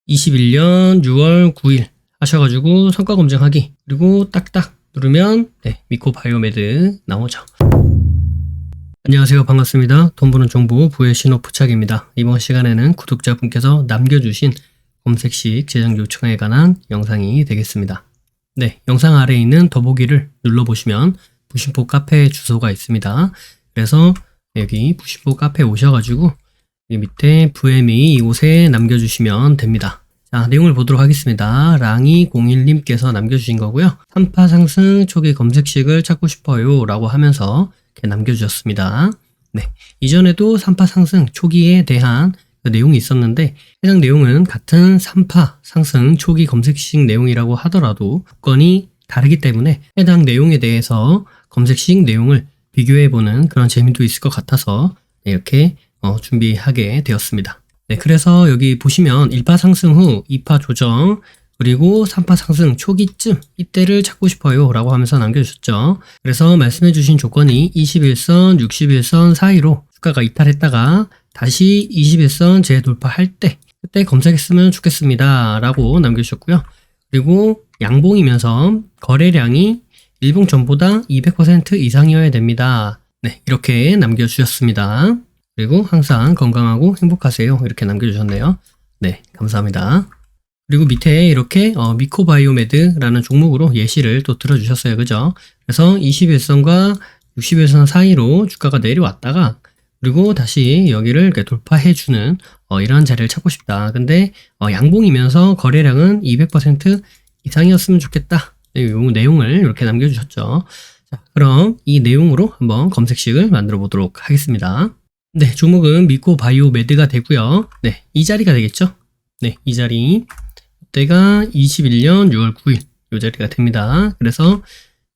21년 6월 9일 하셔가지고 성과 검증하기, 그리고 딱딱 누르면 미코바이오메드 나오죠. 안녕하세요, 반갑습니다. 돈 버는 정보 부의 신호 부착입니다. 이번 시간에는 구독자분께서 남겨주신 검색식 제작 요청에 관한 영상이 되겠습니다. 영상 아래에 있는 더보기를 눌러보시면 부심포 카페 주소가 있습니다. 그래서 여기 부심포 카페 오셔가지고 여기 밑에 VME 이곳에 남겨주시면 됩니다. 자, 내용을 보도록 하겠습니다. 랑이01님께서 남겨주신 거고요. 3파 상승 초기 검색식을 찾고 싶어요 라고 하면서 이렇게 남겨주셨습니다. 이전에도 3파 상승 초기에 대한 그 내용이 있었는데, 해당 내용은 같은 3파 상승 초기 검색식 내용이라고 하더라도 조건이 다르기 때문에 해당 내용에 대해서 검색식 내용을 비교해보는 그런 재미도 있을 것 같아서 이렇게 준비하게 되었습니다. 그래서 여기 보시면 1파 상승 후 2파 조정, 그리고 3파 상승 초기쯤 이때를 찾고 싶어요 라고 하면서 남겨주셨죠. 그래서 말씀해 주신 조건이 21선, 61선 사이로 주가가 이탈했다가 다시 21선 재돌파할 때 그때 검색했으면 좋겠습니다 라고 남겨주셨고요. 그리고 양봉이면서 거래량이 일봉 전보다 200% 이상이어야 됩니다. 이렇게 남겨주셨습니다. 그리고 항상 건강하고 행복하세요 이렇게 남겨주셨네요. 감사합니다. 그리고 밑에 이렇게 미코바이오메드라는 종목으로 예시를 또 들어주셨어요. 그죠? 그래서 21선과 61선 사이로 주가가 내려왔다가 그리고 다시 여기를 이렇게 돌파해주는 이런 자리를 찾고 싶다. 근데 양봉이면서 거래량은 200% 이상이었으면 좋겠다. 이 내용을 이렇게 남겨주셨죠. 자, 그럼 이 내용으로 한번 검색식을 만들어 보도록 하겠습니다. 종목은 미코바이오메드가 되고요. 이 자리가 되겠죠. 이 자리 이때가 21년 6월 9일 이 자리가 됩니다. 그래서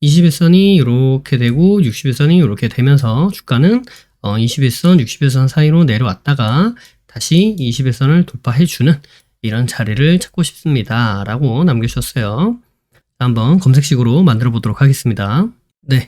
21선이 이렇게 되고 61선이 이렇게 되면서 주가는 21선, 61선 사이로 내려왔다가 다시 21선을 돌파해주는 이런 자리를 찾고 싶습니다 라고 남겨주셨어요. 한번 검색식으로 만들어 보도록 하겠습니다.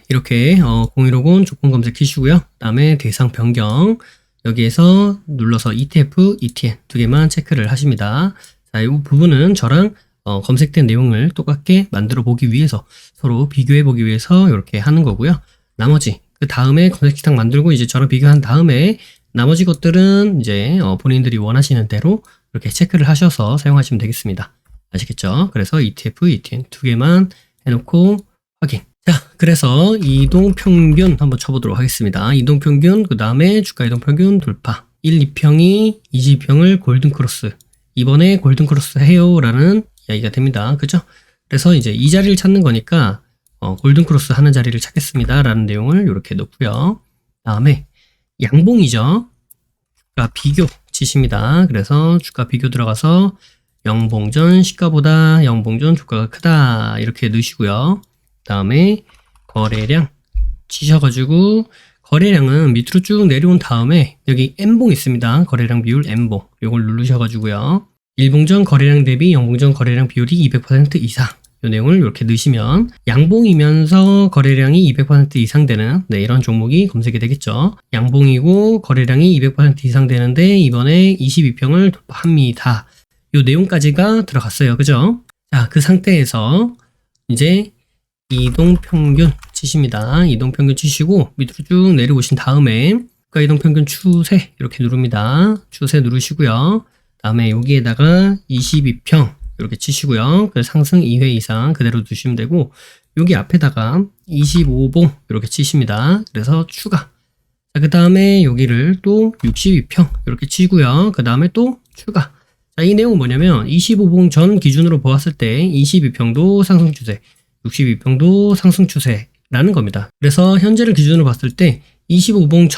이렇게 0150 조건 검색 키시고요. 그 다음에 대상 변경, 여기에서 눌러서 ETF, ETN 두 개만 체크를 하십니다. 자, 이 부분은 저랑 검색된 내용을 똑같게 만들어 보기 위해서, 서로 비교해 보기 위해서 이렇게 하는 거고요. 나머지 그 다음에 검색식 딱 만들고 이제 저랑 비교한 다음에 나머지 것들은 이제 본인들이 원하시는 대로 이렇게 체크를 하셔서 사용하시면 되겠습니다. 아시겠죠? 그래서 ETF, ETN 두 개만 해놓고 확인. 자, 그래서 이동평균 한번 쳐보도록 하겠습니다. 이동평균, 그 다음에 주가 이동평균 돌파. 1, 2평이 22평을 골든크로스. 이번에 골든크로스 해요 라는 이야기가 됩니다. 그죠? 그래서 이제 이 자리를 찾는 거니까 골든크로스 하는 자리를 찾겠습니다 라는 내용을 이렇게 넣고요. 다음에 양봉이죠. 주가 비교 치십니다. 그래서 주가 비교 들어가서 영봉전 시가보다 영봉전 주가가 크다 이렇게 넣으시고요. 다음에 거래량 치셔가지고 거래량은 밑으로 쭉 내려온 다음에 여기 N봉 있습니다. 거래량 비율 N봉 이걸 누르셔가지고요. 일봉전 거래량 대비 영봉전 거래량 비율이 200% 이상 이 내용을 이렇게 넣으시면 양봉이면서 거래량이 200% 이상 되는 이런 종목이 검색이 되겠죠. 양봉이고 거래량이 200% 이상 되는데 이번에 22평을 돌파합니다. 이 내용까지가 들어갔어요. 그죠? 자, 그 상태에서 이제 이동평균 치십니다. 이동평균 치시고 밑으로 쭉 내려오신 다음에 주가 이동평균 추세 이렇게 누릅니다. 추세 누르시고요. 다음에 여기에다가 22평 이렇게 치시고요. 그래서 상승 2회 이상 그대로 두시면 되고 여기 앞에다가 25봉 이렇게 치십니다. 그래서 추가. 자, 그 다음에 여기를 또 62평 이렇게 치고요. 그 다음에 또 추가. 자, 이 내용은 뭐냐면 25봉 전 기준으로 보았을 때 22평도 상승 추세, 62평도 상승 추세라는 겁니다. 그래서 현재를 기준으로 봤을 때 25봉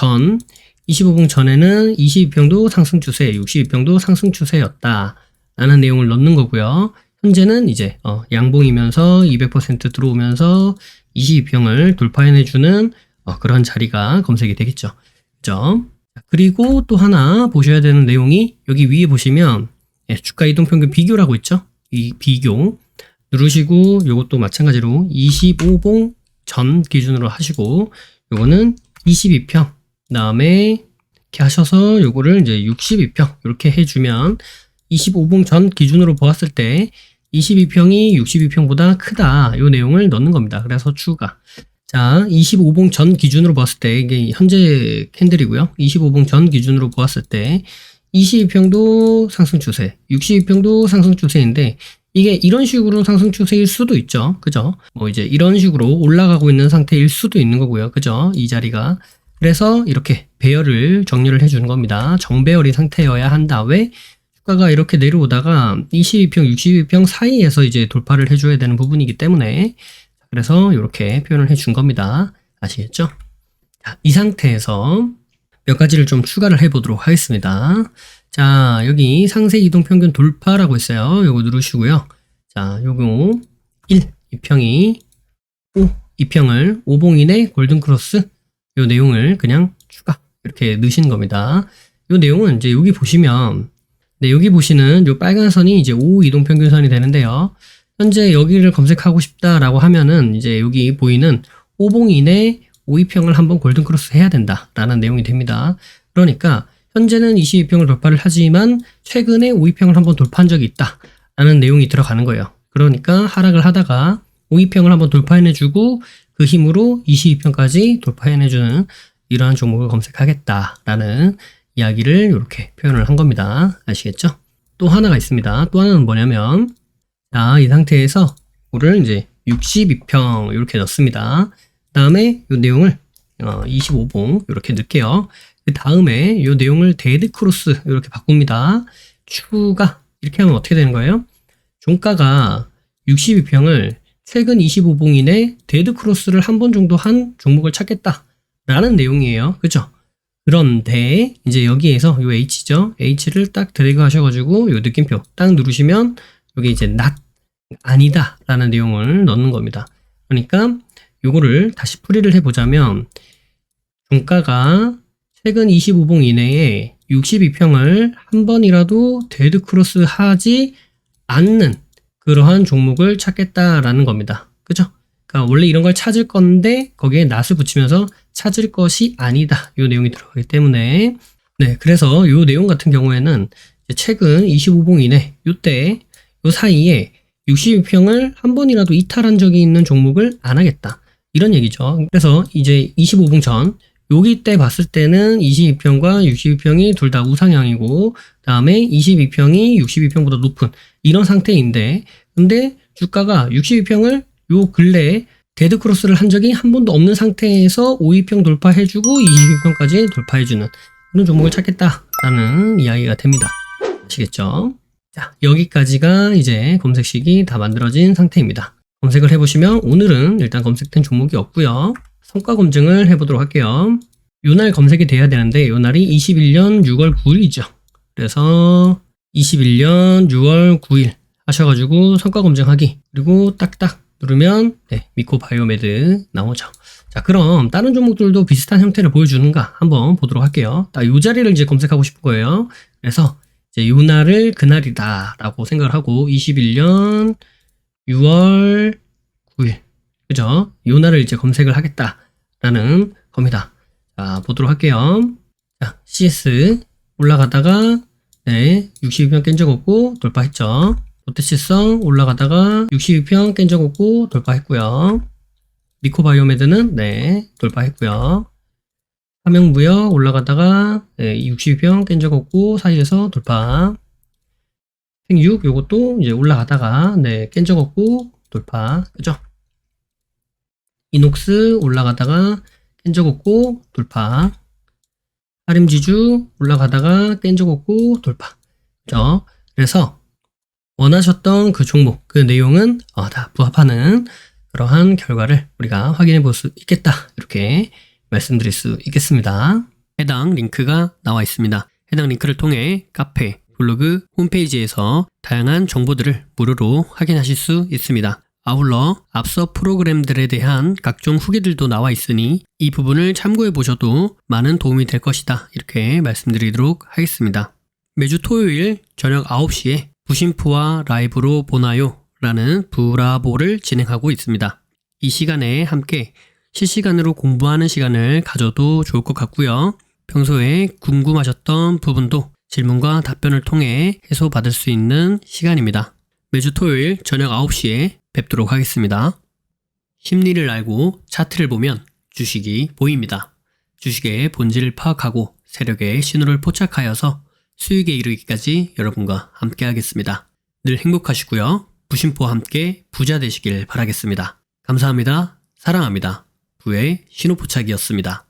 전에는 22평도 상승 추세, 62평도 상승 추세였다 라는 내용을 넣는 거고요. 현재는 이제 양봉이면서 200% 들어오면서 22평을 돌파해내주는 그런 자리가 검색이 되겠죠. 그죠? 그리고 또 하나 보셔야 되는 내용이 여기 위에 보시면 주가 이동평균 비교라고 있죠. 이 비교 누르시고 요것도 마찬가지로 25봉 전 기준으로 하시고 요거는 22평 다음에 이렇게 하셔서 요거를 이제 62평 이렇게 해주면 25봉 전 기준으로 보았을 때 22평이 62평보다 크다. 이 내용을 넣는 겁니다. 그래서 추가. 자, 25봉 전 기준으로 보았을 때 이게 현재 캔들이고요. 25봉 전 기준으로 보았을 때 22평도 상승 추세, 62평도 상승 추세인데 이게 이런 식으로 상승 추세일 수도 있죠. 그죠? 뭐 이제 이런 식으로 올라가고 있는 상태일 수도 있는 거고요. 그죠? 이 자리가. 그래서 이렇게 배열을 정리를 해주는 겁니다. 정배열인 상태여야 한 다음에 주가가 이렇게 내려오다가 22평, 62평 사이에서 이제 돌파를 해줘야 되는 부분이기 때문에 그래서 이렇게 표현을 해준 겁니다. 아시겠죠? 자, 이 상태에서 몇 가지를 좀 추가를 해보도록 하겠습니다. 자, 여기 상세 이동 평균 돌파라고 있어요. 요거 누르시고요. 자, 요거 1, 2평이 5, 2평을 5봉 이내 골든 크로스 요 내용을 그냥 추가 이렇게 넣으시는 겁니다. 요 내용은 이제 여기 보시면 네, 여기 보시는 요 빨간 선이 이제 5 이동 평균선이 되는데요. 현재 여기를 검색하고 싶다라고 하면은 이제 여기 보이는 5봉 이내 52평을 한번 골든 크로스 해야 된다라는 내용이 됩니다. 그러니까 현재는 22평을 돌파를 하지만 최근에 52평을 한번 돌파한 적이 있다라는 내용이 들어가는 거예요. 그러니까 하락을 하다가 52평을 한번 돌파해내주고 그 힘으로 22평까지 돌파해내주는 이러한 종목을 검색하겠다라는 이야기를 이렇게 표현을 한 겁니다. 아시겠죠? 또 하나가 있습니다. 또 하나는 뭐냐면 자, 이 상태에서 이거를 이제 62평 이렇게 넣습니다. 그 다음에 이 내용을 25봉 이렇게 넣을게요. 그 다음에 이 내용을 데드 크로스 이렇게 바꿉니다. 추가 이렇게 하면 어떻게 되는 거예요? 종가가 62평을 최근 25봉 이내 데드 크로스를 한 번 정도 한 종목을 찾겠다라는 내용이에요. 그죠? 그런데 이제 여기에서 요 H죠. H를 딱 드래그 하셔가지고 요 느낌표 딱 누르시면 여기 이제 not 아니다 라는 내용을 넣는 겁니다. 그러니까 요거를 다시 풀이를 해보자면 종가가 최근 25봉 이내에 62평을 한 번이라도 데드 크로스 하지 않는 그러한 종목을 찾겠다라는 겁니다. 그죠? 그러니까 원래 이런 걸 찾을 건데 거기에 not을 붙이면서 찾을 것이 아니다. 이 내용이 들어가기 때문에 네, 그래서 이 내용 같은 경우에는 최근 25봉 이내 요때 요 사이에 62평을 한 번이라도 이탈한 적이 있는 종목을 안 하겠다. 이런 얘기죠. 그래서 이제 25봉 전 여기 때 봤을 때는 22평과 62평이 둘 다 우상향이고 그다음에 22평이 62평보다 높은 이런 상태인데 근데 주가가 62평을 요 근래에 데드 크로스를 한 적이 한 번도 없는 상태에서 52평 돌파해주고 22평까지 돌파해주는 그런 종목을 찾겠다라는 이야기가 됩니다. 아시겠죠? 자, 여기까지가 이제 검색식이 다 만들어진 상태입니다. 검색을 해보시면 오늘은 일단 검색된 종목이 없고요. 성과 검증을 해보도록 할게요. 요날 검색이 돼야 되는데 요날이 21년 6월 9일이죠. 그래서 21년 6월 9일 하셔가지고 성과 검증하기 그리고 딱딱 누르면 네, 미코바이오메드 나오죠. 자, 그럼 다른 종목들도 비슷한 형태를 보여주는가 한번 보도록 할게요. 딱 이 자리를 이제 검색하고 싶은 거예요. 그래서 이제 요 날을 그날이다 라고 생각을 하고 21년 6월 9일 그죠? 요 날을 이제 검색을 하겠다라는 겁니다. 자, 보도록 할게요. 자, CS 올라가다가 네, 62평 깬 적 없고 돌파했죠. 롯데시성 올라가다가 62평 깬 적 없고 돌파했고요. 미코바이오메드는 네, 돌파했고요. 화명무역 올라가다가 네, 62평 깬 적 없고 사이에서 돌파. 생육 요것도 이제 올라가다가 네, 깬 적 없고 돌파. 그죠? 이녹스 올라가다가 깬 적 없고 돌파. 하림지주 올라가다가 깬 적 없고 돌파. 그죠? 그래서 원하셨던 그 종목, 그 내용은 다 부합하는 그러한 결과를 우리가 확인해 볼 수 있겠다. 이렇게 말씀드릴 수 있겠습니다. 해당 링크가 나와 있습니다. 해당 링크를 통해 카페, 블로그, 홈페이지에서 다양한 정보들을 무료로 확인하실 수 있습니다. 아울러 앞서 프로그램들에 대한 각종 후기들도 나와 있으니 이 부분을 참고해 보셔도 많은 도움이 될 것이다. 이렇게 말씀드리도록 하겠습니다. 매주 토요일 저녁 9시에 부심프와 라이브로 보나요? 라는 브라보를 진행하고 있습니다. 이 시간에 함께 실시간으로 공부하는 시간을 가져도 좋을 것 같고요. 평소에 궁금하셨던 부분도 질문과 답변을 통해 해소받을 수 있는 시간입니다. 매주 토요일 저녁 9시에 뵙도록 하겠습니다. 심리를 알고 차트를 보면 주식이 보입니다. 주식의 본질을 파악하고 세력의 신호를 포착하여서 수익에 이르기까지 여러분과 함께 하겠습니다. 늘 행복하시고요. 부심포와 함께 부자 되시길 바라겠습니다. 감사합니다. 사랑합니다. 부의 신호포착이었습니다.